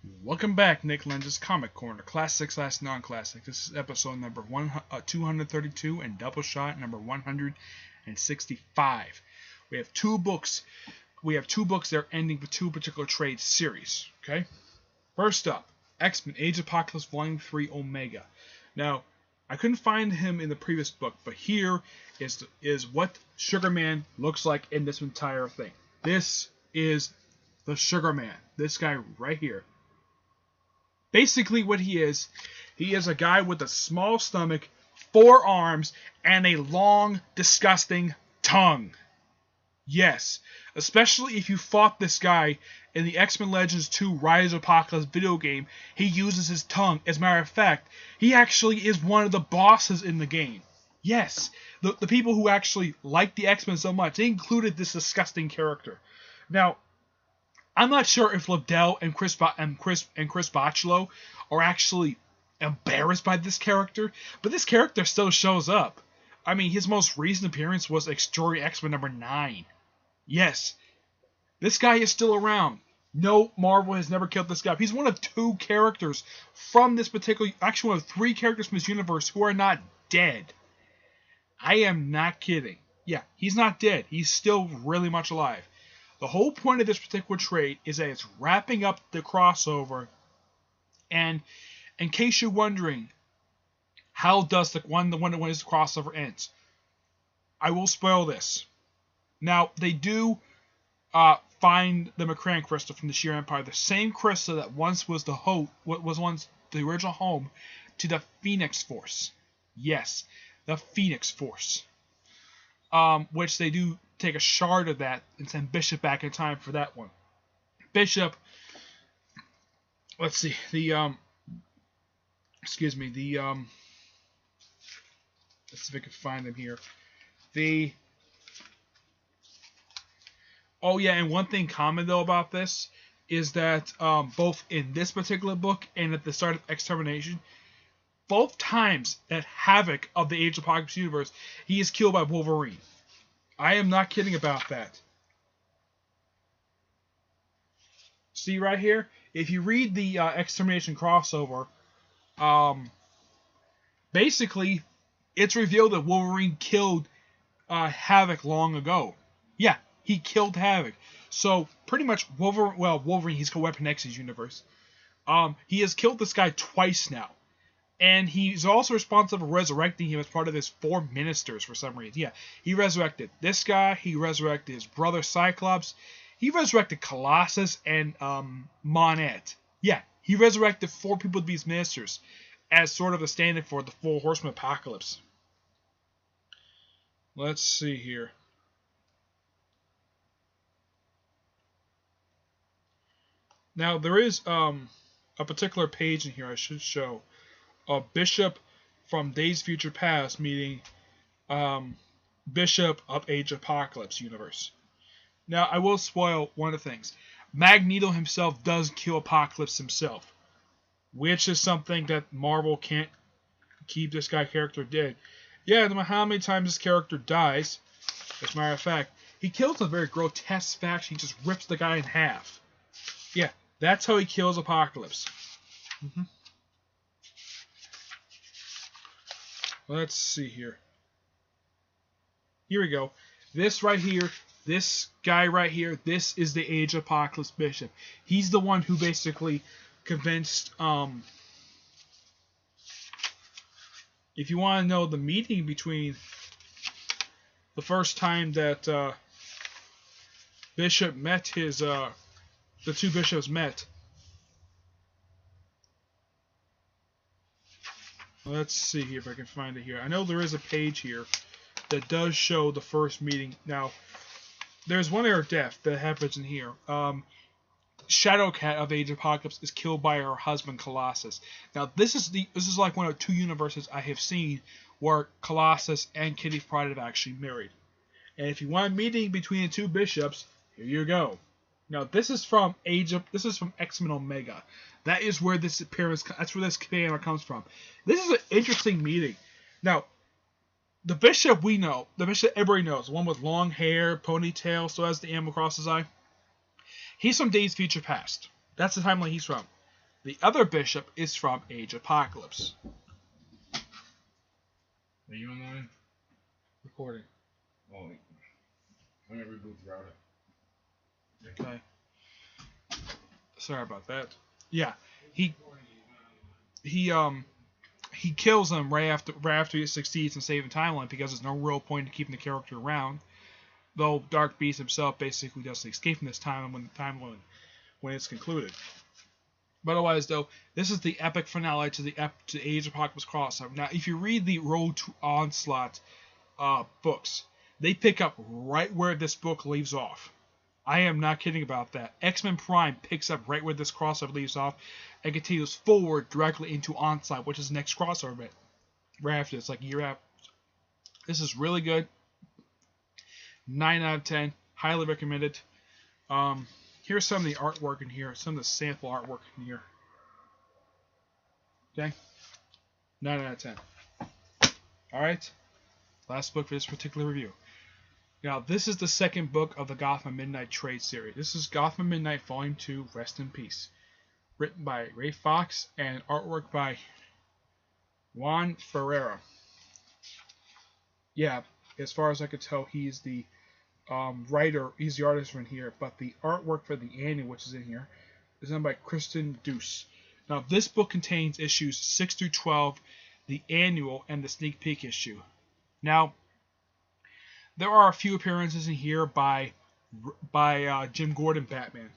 Welcome back, Nick Lenz's Comic Corner, classic/non-classic. This is episode number 232 and Doubleshot number 165. We have two books. That are ending with two particular trade series. Okay. First up, XMen Age of Apocalypse Volume 3 Omega. Now, I couldn't find him in the previous book, but here is what Sugar Man looks like in this entire thing. This is the Sugar Man. This guy right here. Basically what he is a guy with a small stomach, 4 arms, and a long, disgusting tongue. Yes, especially if you fought this guy in the X-Men Legends 2 Rise of Apocalypse video game, he uses his tongue. As a matter of fact, he actually is one of the bosses in the game. Yes, the people who actually like the X-Men so much, they included this disgusting character. Now, I'm not sure if Liddell and Chris Bachalo are actually embarrassed by this character, but this character still shows up. I mean, his most recent appearance was Extraordinary X-Men number 9. Yes, this guy is still around. No, Marvel has never killed this guy. He's one of 2 characters from this particular, actually one of 3 characters from this universe who are not dead. I am not kidding. Yeah, he's not dead. He's still really much alive. The whole point of this particular trade is that it's wrapping up the crossover, and in case you're wondering, how does the crossover ends? I will spoil this. Now, they do find the McCran crystal from the Sheer Empire, the same crystal that once was the original home to the Phoenix Force. Yes, the Phoenix Force. Which they do take a shard of that and send Bishop back in time for that one. Bishop, let's see, let's see if I can find them here. Oh yeah, and one thing common though about this is that both in this particular book and at the start of Extermination, both times at Havoc of the Age of Apocalypse universe, he is killed by Wolverine. I am not kidding about that. See right here? If you read the Extermination crossover, basically, it's revealed that Wolverine killed Havoc long ago. Yeah, he killed Havoc. So, pretty much, Wolverine, he's called Weapon X's universe. He has killed this guy twice now. And he's also responsible for resurrecting him as part of his 4 ministers for some reason. Yeah, he resurrected this guy. He resurrected his brother Cyclops. He resurrected Colossus and Monet. Yeah, he resurrected 4 people to be his ministers as sort of a stand-in for the 4 Horsemen of Apocalypse. Let's see here. Now, there is a particular page in here I should show. A Bishop from Days Future Past meeting Bishop of Age of Apocalypse universe. Now, I will spoil one of the things. Magneto himself does kill Apocalypse himself, which is something that Marvel can't keep this guy character dead. Yeah, no matter how many times this character dies, as a matter of fact, he kills in a very grotesque fashion. He just rips the guy in half. Yeah, that's how he kills Apocalypse. Let's see here. Here we go. This right here, this guy right here, this is the Age of Apocalypse Bishop. He's the one who basically convinced, if you want to know the meeting between the first time that Bishop met his, the 2 bishops met. Let's see here if I can find it here. I know there is a page here that does show the first meeting. Now, there's one error death that happens in here. Shadowcat of Age of Apocalypse is killed by her husband Colossus. Now, this is like one of 2 universes I have seen where Colossus and Kitty Pryde have actually married. And if you want a meeting between the 2 bishops, here you go. Now, this is from X-Men Omega. That is where this appearance, that's where this camera comes from. This is an interesting meeting. Now, the bishop we know, the bishop everybody knows, the one with long hair, ponytail, still has the M across his eye. He's from Days Future Past. That's the timeline he's from. The other Bishop is from Age of Apocalypse. Are you online? Recording. Oh, I'm gonna reboot the router. Okay. Sorry about that. Yeah, he kills him right after he succeeds in saving timeline because there's no real point in keeping the character around. Though Dark Beast himself basically doesn't escape from this timeline when it's concluded. But otherwise, though, this is the epic finale to the Age of Apocalypse crossover. Now, if you read the Road to Onslaught books, they pick up right where this book leaves off. I am not kidding about that. X-Men Prime picks up right where this crossover leaves off and continues forward directly into Onslaught, which is the next crossover event. Right after it's like a year after. This is really good. 9 out of 10. Highly recommended. Here's some of the artwork in here. Some of the sample artwork in here. Okay? 9 out of 10. Alright? Last book for this particular review. Now, this is the second book of the Gotham Midnight Trade series. This is Gotham Midnight Volume 2, Rest in Peace. Written by Ray Fox and artwork by Juan Ferreira. Yeah, as far as I could tell, he's the writer, he's the artist in here, but the artwork for the annual, which is in here, is done by Kristen Deuce. Now, this book contains issues 6 through 12, the annual, and the sneak peek issue. Now, there are a few appearances in here by Jim Gordon Batman.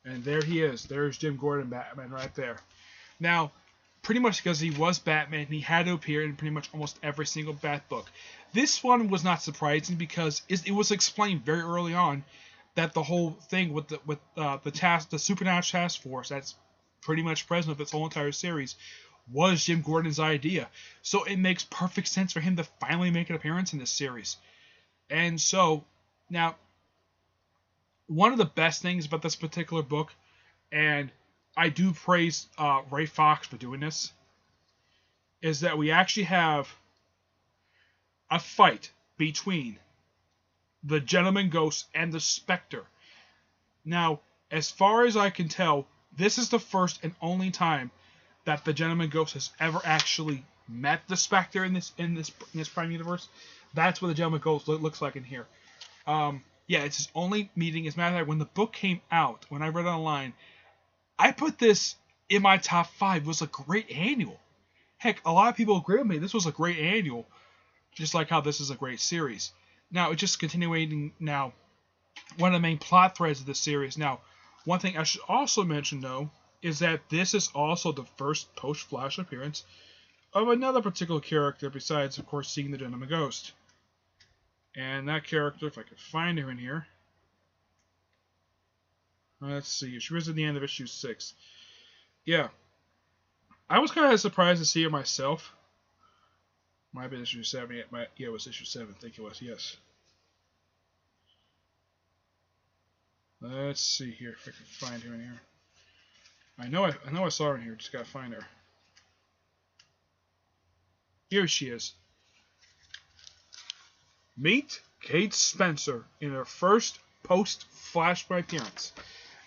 And there he is. There's Jim Gordon Batman right there. Now, pretty much because he was Batman, he had to appear in pretty much almost every single Bat book. This one was not surprising because it was explained very early on that the whole thing with the Supernatural Task Force that's pretty much present of this whole entire series was Jim Gordon's idea. So it makes perfect sense for him to finally make an appearance in this series. And so, now, one of the best things about this particular book, and I do praise Ray Fox for doing this, is that we actually have a fight between the Gentleman Ghost and the Spectre. Now, as far as I can tell, this is the first and only time that the Gentleman Ghost has ever actually met the Spectre in this Prime universe. That's what the Gentleman Ghost looks like in here. Yeah, it's his only meeting. As a matter of fact, when the book came out, when I read it online, I put this in my top 5. It was a great annual. Heck, a lot of people agree with me. This was a great annual, just like how this is a great series. Now, it's just continuing now one of the main plot threads of this series. Now, one thing I should also mention, though, is that this is also the first post-Flash appearance of another particular character besides, of course, seeing the Gentleman Ghost. And that character, if I could find her in here. Let's see. She was at the end of issue 6. Yeah. I was kind of surprised to see her myself. Might have been issue 7. Yeah, it was issue 7. I think it was, yes. Let's see here if I can find her in here. I know I saw her in here. Just gotta find her. Here she is. Meet Kate Spencer in her first post-Flashpoint appearance.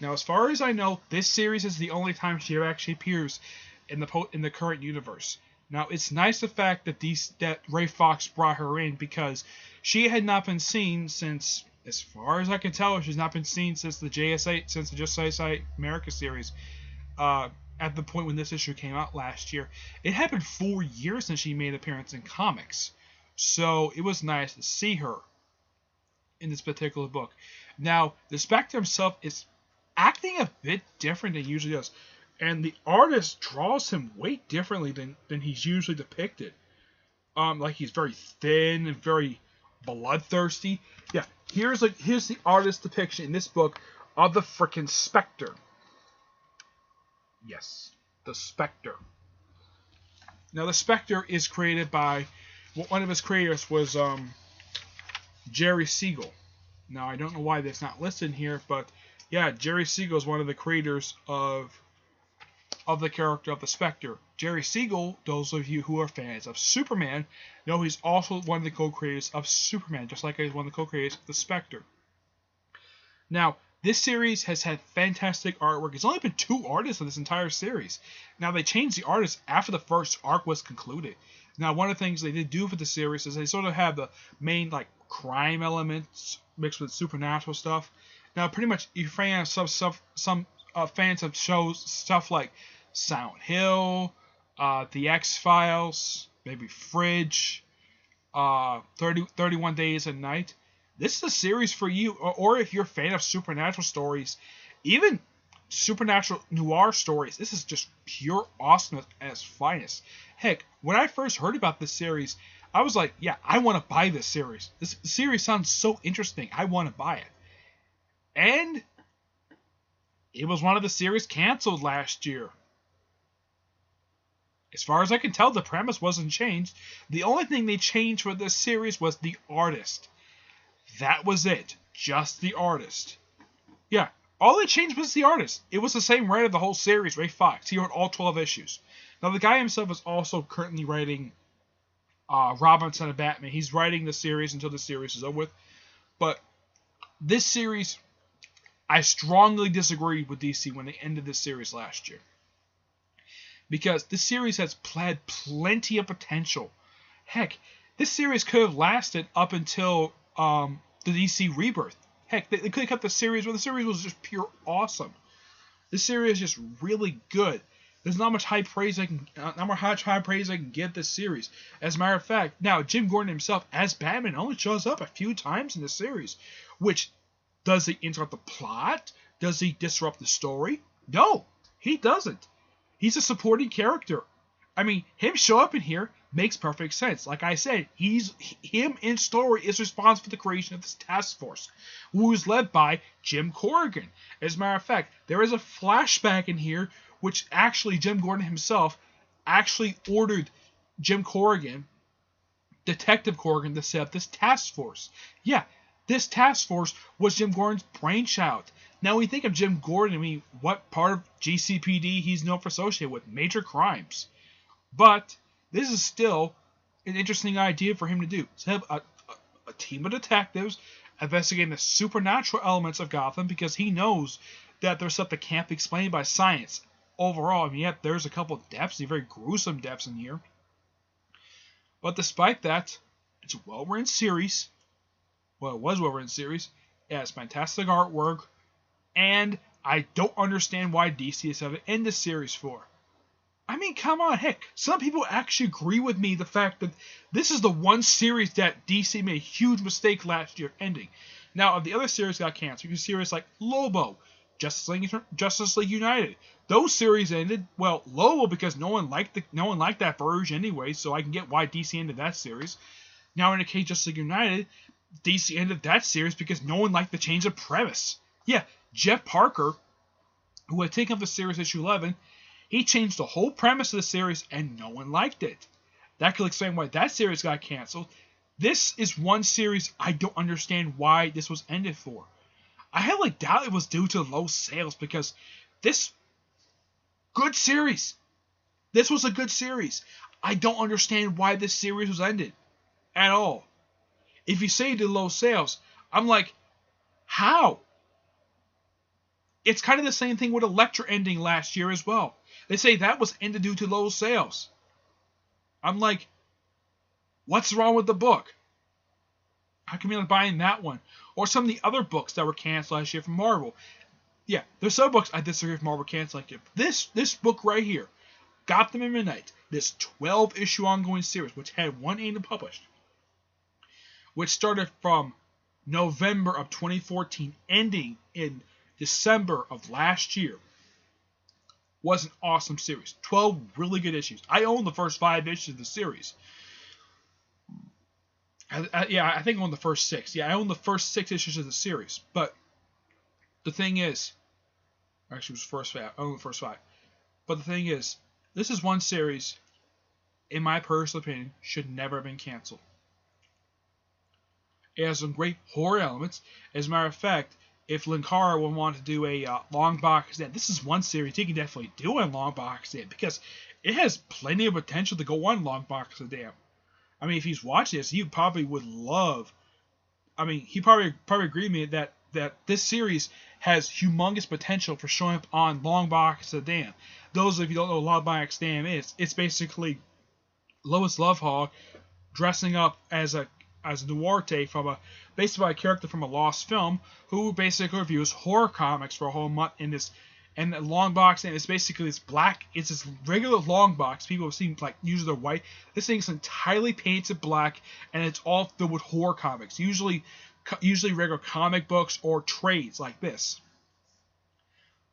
Now, as far as I know, this series is the only time she actually appears in the current universe. Now, it's nice the fact that Ray Fox brought her in because she had not been seen since, as far as I can tell, she's not been seen since the Just Say America series. At the point when this issue came out last year, it had been 4 years since she made an appearance in comics. So it was nice to see her in this particular book. Now, the Spectre himself is acting a bit different than he usually does. And the artist draws him way differently than he's usually depicted. Like he's very thin and very bloodthirsty. Yeah, here's the artist depiction in this book of the frickin' Spectre. Yes, the Spectre. Now, the Spectre is created by... one of his creators was Jerry Siegel. Now, I don't know why that's not listed here, but yeah, Jerry Siegel is one of the creators of the character of the Spectre. Jerry Siegel, those of you who are fans of Superman, know he's also one of the co-creators of Superman, just like he's one of the co-creators of the Spectre. Now, This series has had fantastic artwork. It's only been 2 artists in this entire series. Now, they changed the artist after the first arc was concluded. Now, one of the things they did do for the series is they sort of have the main, like, crime elements mixed with supernatural stuff. Now, pretty much, if you're fans of some fans of shows, stuff like Silent Hill, The X-Files, maybe Fridge, 31 Days a Night, this is a series for you. Or if you're a fan of supernatural stories, even supernatural noir stories, this is just pure awesomeness at its finest. Heck, when I first heard about this series, I was like, yeah, I want to buy this series. This series sounds so interesting. I want to buy it. And it was one of the series canceled last year. As far as I can tell, the premise wasn't changed. The only thing they changed for this series was the artist. That was it. Just the artist. Yeah, all they changed was the artist. It was the same writer of the whole series, Ray Fox. He wrote all 12 issues. Now, the guy himself is also currently writing Robinson and Batman. He's writing the series until the series is over with. But this series, I strongly disagreed with DC when they ended this series last year. Because this series has had plenty of potential. Heck, this series could have lasted up until the DC Rebirth. Heck, they could have kept the series, but the series was just pure awesome. This series is just really good. There's not much high praise I can give this series. As a matter of fact, now Jim Gordon himself as Batman only shows up a few times in the series. Which, does he interrupt the plot? Does he disrupt the story? No, he doesn't. He's a supporting character. I mean, him show up in here makes perfect sense. Like I said, him in story is responsible for the creation of this task force, who is led by Jim Corrigan. As a matter of fact, there is a flashback in here which actually Jim Gordon himself actually ordered Jim Corrigan, Detective Corrigan, to set up this task force. Yeah, this task force was Jim Gordon's brainchild. Now, when you think of Jim Gordon, I mean, what part of GCPD he's known for associated with? Major crimes. But this is still an interesting idea for him to do. To have a team of detectives investigating the supernatural elements of Gotham, because he knows that there's stuff that can't be explained by science. Overall, I mean, yeah, there's a couple of deaths, very gruesome deaths in here. But despite that, it's a well-written series. Well, it was a well-written series. It has fantastic artwork. And I don't understand why DC has had to end this series for. I mean, come on, heck, some people actually agree with me the fact that this is the one series that DC made a huge mistake last year ending. Now, if the other series got canceled, you can series like Lobo, Justice League United. Those series ended, well, Lobo because no one liked that version anyway, so I can get why DC ended that series. Now, in the case of Justice League United, DC ended that series because no one liked the change of premise. Yeah, Jeff Parker, who had taken up the series issue 11, he changed the whole premise of the series and no one liked it. That could explain why that series got canceled. This is one series I don't understand why this was ended for. I highly doubt it was due to low sales, because this good series. This was a good series. I don't understand why this series was ended at all. If you say the low sales, I'm like, how? It's kind of the same thing with Elektra ending last year as well. They say that was ended due to low sales. I'm like, what's wrong with the book? How come you're not buying that one? Or some of the other books that were canceled last year from Marvel. Yeah, there's some books I disagree with Marvel canceling. This book right here, Gotham at Midnight, this 12-issue ongoing series, which had one ending published, which started from November of 2014, ending in December of last year, was an awesome series. 12 really good issues. I own the first 5 issues of the series. I think I own the first 6. Yeah, I own the first 6 issues of the series. But the thing is, actually, it was first 5. I own the first 5. But the thing is, this is one series, in my personal opinion, should never have been canceled. It has some great horror elements. As a matter of fact, if Linkara would want to do a long box set, this is one series he can definitely do a long box set, because it has plenty of potential to go on long box set. I mean, if he's watching this, he probably would love. I mean, he probably agree with me that this series has humongous potential for showing up on Long Box of Damn. Those of you who don't know what Long Box of Damn is, it's basically Lois Lovehog dressing up as Duarte based by a character from a lost film who basically reviews horror comics for a whole month in this. And the long box, and it's basically this black. It's this regular long box. People have seen like usually they're white. This thing's entirely painted black, and it's all filled with horror comics. Usually regular comic books or trades like this.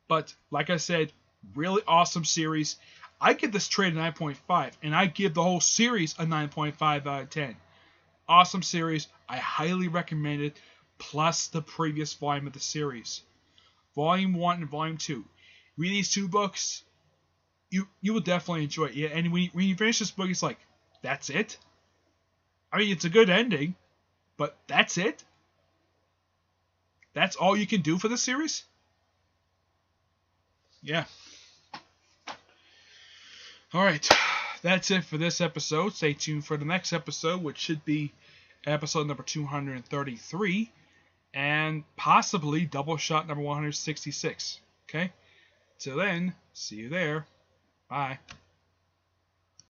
But like I said, really awesome series. I give this trade a 9.5, and I give the whole series a 9.5 out of 10. Awesome series. I highly recommend it. Plus the previous volume of the series. Volume 1 and Volume 2. Read these 2 books, you will definitely enjoy it. Yeah, and when you finish this book, it's like, that's it? I mean, it's a good ending, but that's it? That's all you can do for the series? Yeah. Alright, that's it for this episode. Stay tuned for the next episode, which should be episode number 233. And possibly Doubleshot number 166. Okay? Till then, see you there. Bye.